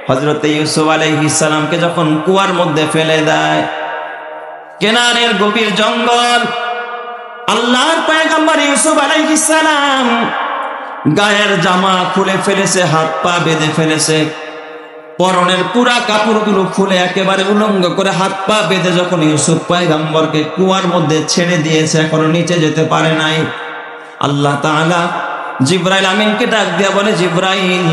হযরত ইউসুফ আলাইহিস সালামকে যখন কুয়ার মধ্যে ফেলে দেয়, কেনানের গভীর জঙ্গল, আল্লাহর পয়গম্বর ইউসুফ আলাইহিস সালাম গায়ের জামা খুলে ফেলেছে, হাত পা বেঁধে ফেলেছে, পরনের পুরা কাপড়গুলো খুলে একেবারে উলঙ্গ করে হাত পা বেঁধে যখন ইউসুফ পয়গম্বরকে কুয়ার মধ্যে ছেড়ে দিয়েছে, এখনো নিচে যেতে পারে নাই, আল্লাহ তাআলা জিবরাইল আমিনকে ডাক দিয়া বলে, জিবরাইল,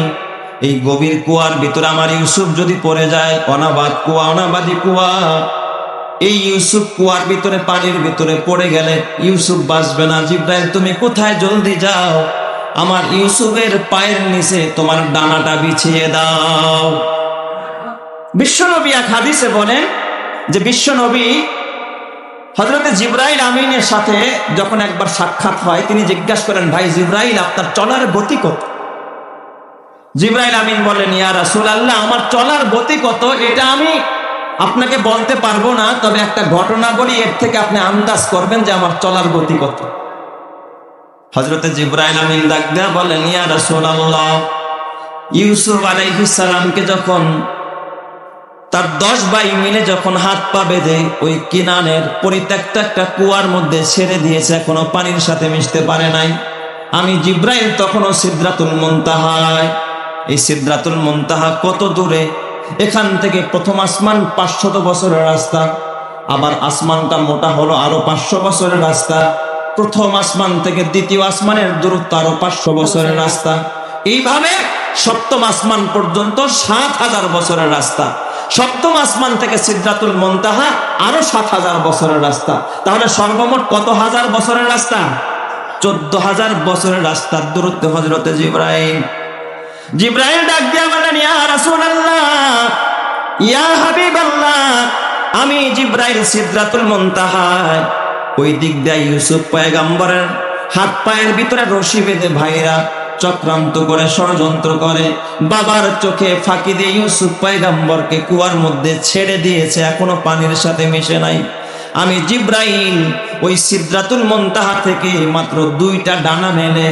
এই গভীর কুয়ার ভিতরে আমার ইউসুফ যদি পড়ে যায়, অনাবাদ কুয়া, অনাবাদি কুয়া, এই ইউসুফ কুয়ার ভিতরে পানির ভিতরে পড়ে গেলে ইউসুফ বাঁচবে না। জিবরাইল, তুমি কোথায়? জলদি যাও, আমার ইউসুফের পায়ের নিচে তোমার ডানাটা বিছিয়ে দাও। বিশ্বনবী এক হাদিসে বলেন যে বিশ্বনবী হযরত জিবরাইল আমিনের সাথে যখন একবার সাক্ষাৎ হয়, তিনি জিজ্ঞাসা করেন, ভাই জিবরাইল, আপনার চলার গতি কত? জিবরাইল আমিন বলেন, ইয়া রাসূলুল্লাহ, আমার চলার গতি কত এটা আমি আপনাকে বলতে পারবো না, তবে একটা ঘটনা বলি, এর থেকে আপনি আন্দাজ করবেন যে আমার চলার গতি কত। হযরত জিবরাইল আমিন ডাক দেয়া বলেন, ইয়া রাসূলুল্লাহ, ইউসুফ আলাইহিস সালামকে যখন তার 10 ভাই মিলে যখন হাত পা বেঁধে ওই কিনানের পরিত্যক্ত একটা কুয়ার মধ্যে ছেড়ে দিয়েছে, এখনো পানির সাথে মিশতে পারে নাই, আমি জিবরাইল তখনও সিদরাতুল মুনতাহায়। এই সিদরাতুল মুনতাহা কত দূরে? এখান থেকে প্রথম আসমান 500 বছরের রাস্তা, আবার আসমানটা মোটা হলো আরো 500 বছরের রাস্তা, প্রথম আসমান থেকে দ্বিতীয় আসমানের দূরত্ব আরো 500 বছরের রাস্তা, এইভাবে সপ্তম আসমান পর্যন্ত 7000 বছরের রাস্তা, সপ্তম আসমান থেকে সিদরাতুল মুনতাহা আরো 7000 বছরের রাস্তা। তাহলে সর্বমোট কত হাজার বছরের রাস্তা? 14000 বছরের রাস্তার দূরত্বে হযরত জিবরাইল ডাক দিয়া বলেন, ইয়া রাসূলুল্লাহ, ইয়া হাবিবাল্লাহ, আমি জিবরাইল সিদরাতুল মুনতাহায় ওই দিক দিয়ে ইউসুফ পয়গম্বরের হাত পায়ের ভিতরে রশি বেঁধে ভাইরা চক্রান্ত করে, ষড়যন্ত্র করে, বাবার চোখে ফাঁকি দিয়ে ইউসুফ পয়গম্বরকে কুয়ার মধ্যে ছেড়ে দিয়েছে, এখনো পানির সাথে মিশে নাই। আমি জিবরাইল ওই সিদরাতুল মুনতাহা থেকে মাত্র 2টা ডানা মেলে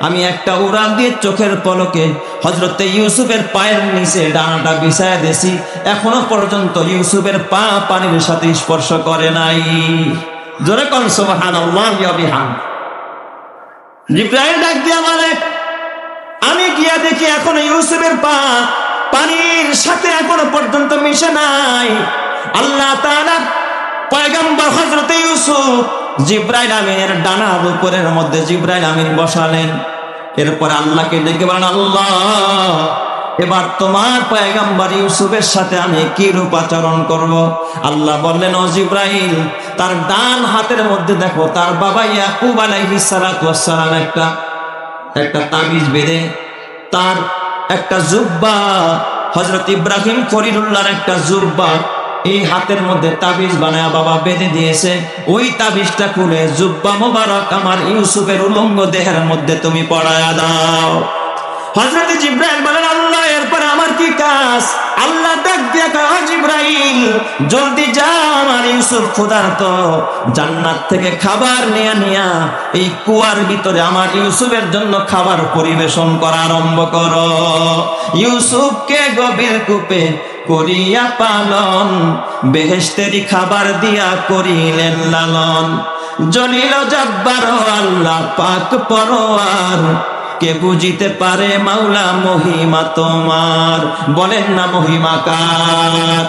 আমি একটা উড়াল দিয়ে চোখের পলকে হযরত ইউসুফের পায়ের নিচে ডানাটা বিছায়া দিয়েছি, এখনো পর্যন্ত ইউসুফের পা পানির সাথে স্পর্শ করে নাই। জোরে কোন সুবহানাল্লাহি ওয়া বিহামদিহি। জিবরাইল ডাক দিয়া বলে, আমি গিয়া দেখি এখনো ইউসুফের পা পানির সাথে এখনো পর্যন্ত মিশে নাই। আল্লাহ তাআলা পয়গম্বর হযরত ইউসুফ জিবরাইল আমিনের ডানার উপরের মধ্যে জিবরাইল আমিন বসালেন। এরপর আল্লাহকে ডেকে বলেন, আল্লাহ, এবার তোমার পয়গম্বর ইউসুফের সাথে আমি কি রূপ আচরণ করব? আল্লাহ বললেন, ও জিবরাইল, তার ডান হাতের মধ্যে দেখো তার বাবা ইয়াকুব আলাইহিস সালাতু ওয়াস সালাম একটা তাবিজ বেঁধে, তার একটা জুব্বা, হযরত ইব্রাহিম খলিলুল্লাহর একটা জুব্বা এই হাতের মধ্যে তাবিজ বানায়া বাবা বেঁধে দিয়েছে। ওই তাবিজটা খুলে জুব্বা মোবারক আমার ইউসুফের উলঙ্গ দেহের মধ্যে তুমি পরায়া দাও। হযরত জিবরাইল বলেন, আল্লাহ, এরপর আমার কি কাজ? আল্লাহ ডাক দিয়া কয়, জিবরাইল, জলদি যা, আমার ইউসুফ ক্ষুধার্ত, জান্নাত থেকে খাবার নিয়া এই কুয়ার ভিতরে আমার ইউসুফের জন্য খাবার পরিবেশন করা আরম্ভ করো। ইউসুফকে গভীর কূপে করিয়া পালন, বেহেশতেরি খাবার দিয়া করিলেন লালন, জলিল জব্বার আল্লাহ পাক পরোয়ার, কে বুঝিতে পারে মাওলা মহিমা তোমার? বলেন না মহিমা কার?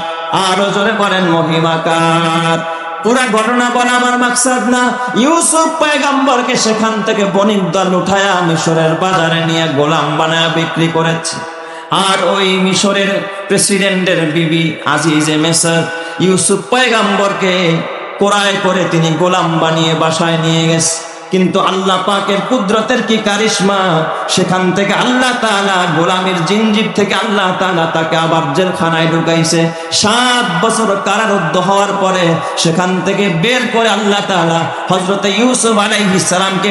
আরো জোরে বলেন মহিমা কার? পুরা ঘটনা বলা আমার মাকসাদ না। ইউসুফ পয়গম্বরকে সেখান থেকে বণিক দল উঠায়া মিশরের বাজারে নিয়ে গোলাম বানায়া বিক্রি করেছে। আর ওই মিশরের প্রেসিডেন্টের বিবি আজিজে মিসর ইউসুফ পয়গম্বরকে কোরায় করে তিনি গোলাম বানিয়ে বাসায় নিয়ে গেছে। কিন্তু আল্লাহ পাকের কুদরতের কি কারিশমা, সেখান থেকে আল্লাহ তাআলা গোলামের জিনজির থেকে আল্লাহ তাআলা তাকে আবার জেলখানায় ঢুকাইছে। 7 বছর কারারুদ্ধ হওয়ার পরে সেখান থেকে বের করে আল্লাহ তাআলা হযরত ইউসুফ আলাইহিস সালামকে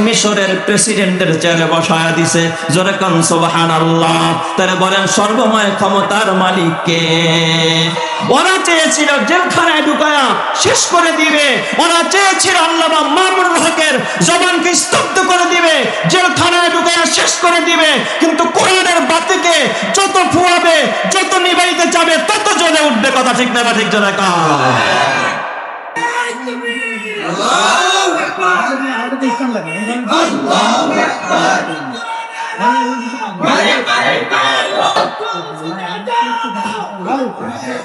মিশরের প্রেসিডেন্টের চেয়ারে বসায়া দিয়েছে। জোরে কোন সুবহানাল্লাহ। তারা বলেন, সর্বময় ক্ষমতার মালিক কে? ওরা চেয়েছিল জেলখানায় ঢুকায়া শেষ করে দিবে, ওরা চেয়েছিল আল্লামা মামুনুল হকের জবানকে স্তব্ধ করে দিবে, জেলখানায় ঢুকায়া শেষ করে দিবে। কিন্তু কোরআনের বাতিকে যত ফুয়াবে, যত কথা ঠিক না ঠিক জোরে কও।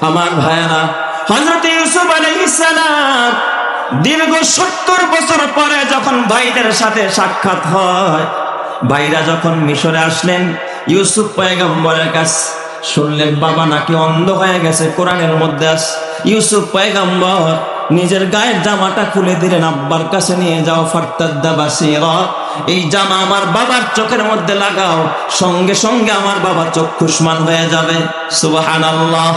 আমার ভাইয়েরা, হযরত ইউসুফ আলাইহিস সালাম দীর্ঘ 70 বছর পরে যখন ভাইদের সাথে সাক্ষাৎ হয়, ভাইরা যখন মিশরে আসলেন ইউসুফ পয়গম্বরের কাছে, শুনলেন বাবা নাকি অন্ধ হয়ে গেছে। কোরআনের মধ্যে আছে ইউসুফ পয়গম্বর নিজের গায়ের জামাটা খুলে দিলেন, আব্বার কাছে নিয়ে যাও, ফারতাদ্দা বাসীরা, এই জামা আমার বাবার চোখের মধ্যে লাগাও, সঙ্গে সঙ্গে আমার বাবা চক্ষুষ্মান হয়ে যাবে। সুবহানাল্লাহ।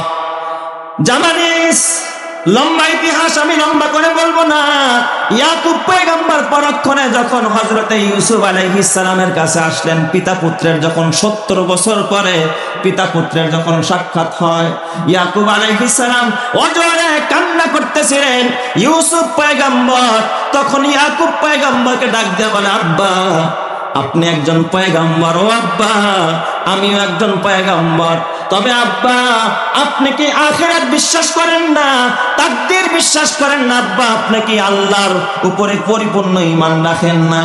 জামানিস লম্বা ইতিহাস আমি লম্বা করে বলবো না। ইয়াকুব পয়গম্বর পরক্ষণে যখন হযরতে ইউসুফ আলাইহিস সালামের কাছে আসলেন, পিতা পুত্রের যখন 70 বছর পরে পিতা পুত্রের যখন সাক্ষাৎ হয়, ইয়াকুব আলাইহিস সালাম অজরে কান্না করতেছিলেন। ইউসুফ পয়গম্বর তখন ইয়াকুব পয়গম্বরকে ডাক দিয়ে বলে, আব্বা আপনি একজন পয়গম্বর। ও আব্বা আমিও একজন পয়গম্বর। তবে আব্বা আপনি কি আখিরাত বিশ্বাস করেন না, তাকদীর বিশ্বাস করেন না? আব্বা আপনি কি আল্লাহর উপরে পরিপূর্ণ ঈমান রাখেন না?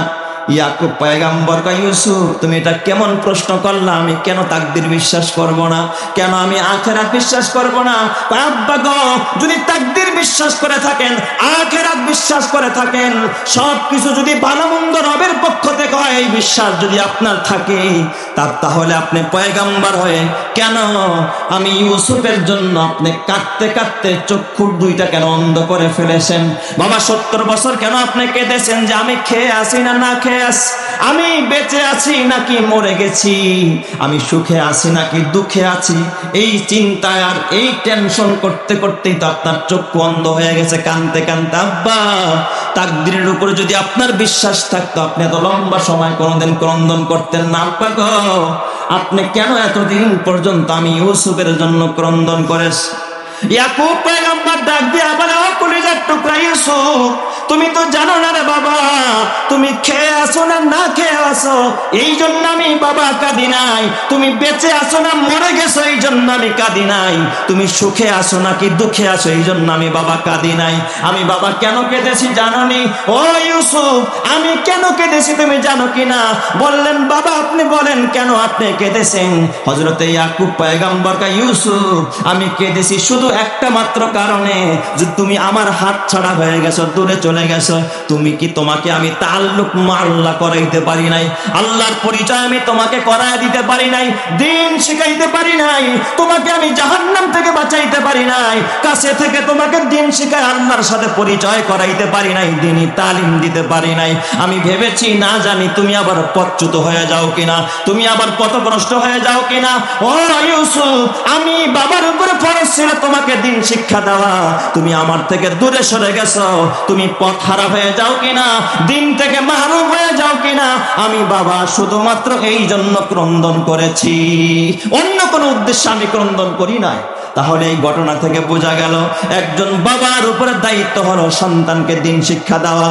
ইয়াকুব পয়গম্বর কয়, ইউসুফ তুমি এটা কেমন প্রশ্ন করলা? আমি কেন তাকদীর বিশ্বাস করব না? কেন আমি আখিরাত বিশ্বাস করব না? আব্বা গো, যদি তাকদীর বিশ্বাস করে থাকেন, আখিরাত বিশ্বাস করে থাকেন, সবকিছু যদি ভালো মন্দ রবের পক্ষ থেকে হয়, এই বিশ্বাস যদি আপনার থাকে, তাহলে আপনি পয়গম্বর হয়ে কেন আমি ইউসুফের জন্য আপনি কাঁদতে কাঁদতে চক্ষু দুইটা কেন অন্ধ করে ফেলেছেন? বাবা 70 বছর কেন আপনি কেঁদেছেন যে আমি খেয়ে আসি না না খেয়ে আছি, আমি বেঁচে আছি নাকি মরে গেছি, আমি সুখে আছি নাকি দুঃখে আছি, এই চিন্তা আর এই টেনশন করতে করতেই তো আপনার চক্ষু অন্ধ হয়ে গেছে কাঁদতে কাঁদতে। আব্বা তাকদীরের উপরে যদি আপনার বিশ্বাস থাকতো, আপনি এত লম্বা সময় কোনোদিন ক্রন্দন করতেন না। আব্বা গো, আপনি কেন এতদিন পর্যন্ত আমি ইউসুফের জন্য ক্রন্দন করেছি? ইয়াকুব পয়গম্বর ডাক দিয়ে আবার, ও কলিজার টুকরা ইউসুফ, তুমি তো জানো না রে বাবা, তুমি খেয়ে আসো না না খেয়ে আসো, এই জন্য আমি বাবা কাঁদি নাই। তুমি বেঁচে আসো না মরে গেছো, এই জন্য আমি কাঁদি নাই। তুমি সুখে আসো নাকি দুঃখে আসো, এই জন্য আমি বাবা কাঁদি নাই। আমি বাবা কেন কেঁদেছি জানো নি? ও ইউসুফ আমি কেন কেঁদেছি তুমি জানো কি না? বললেন, বাবা আপনি বলেন কেন আপনি কেঁদেছেন? হযরতে ইয়াকুব পয়গম্বর কয়, ইউসুফ আমি কেঁদেছি শুধু একটা মাত্র কারণে, যে তুমি আমার হাত ছাড়া হয়ে গেছো, দূরে চলে গেছো। তুমি কি তোমাকে আমি তাআল্লুক আল্লাহ করাইতে পারি নাই? আল্লাহর পরিচয় আমি তোমাকে করায় দিতে পারি নাই, দিন শিখাইতে পারি নাই, তোমাকে আমি জাহান্নাম থেকে বাঁচাইতে পারি নাই, কাছে থেকে তোমাকে দিন শিখায় আল্লাহর সাথে পরিচয় করাইতে পারি নাই, দিনই তালিম দিতে পারি নাই। আমি ভেবেছি না জানি তুমি আবার পথচ্যুত হয়ে যাও কিনা, তুমি আবার পথভ্রষ্ট হয়ে যাও কিনা। ও ইউসুফ আমি বাবার উপরে ফরজ ছিল তোমাকে দিন শিক্ষা দেওয়া, তুমি আমার থেকে দূরে সরে গেছো, তুমি পথ হারা হয়ে যাও কিনা, দিন থেকে মাহরুম হয়ে যাও কিনা। আমি বাবা শুধুমাত্র এই জন্য ক্রন্দন করেছি, অন্য কোনো উদ্দেশ্যে আমি ক্রন্দন করি নাই। তাহলে এই ঘটনা থেকে বোঝা গেল একজন বাবার উপরে দায়িত্ব হলো সন্তানকে দিন শিক্ষা দেওয়া।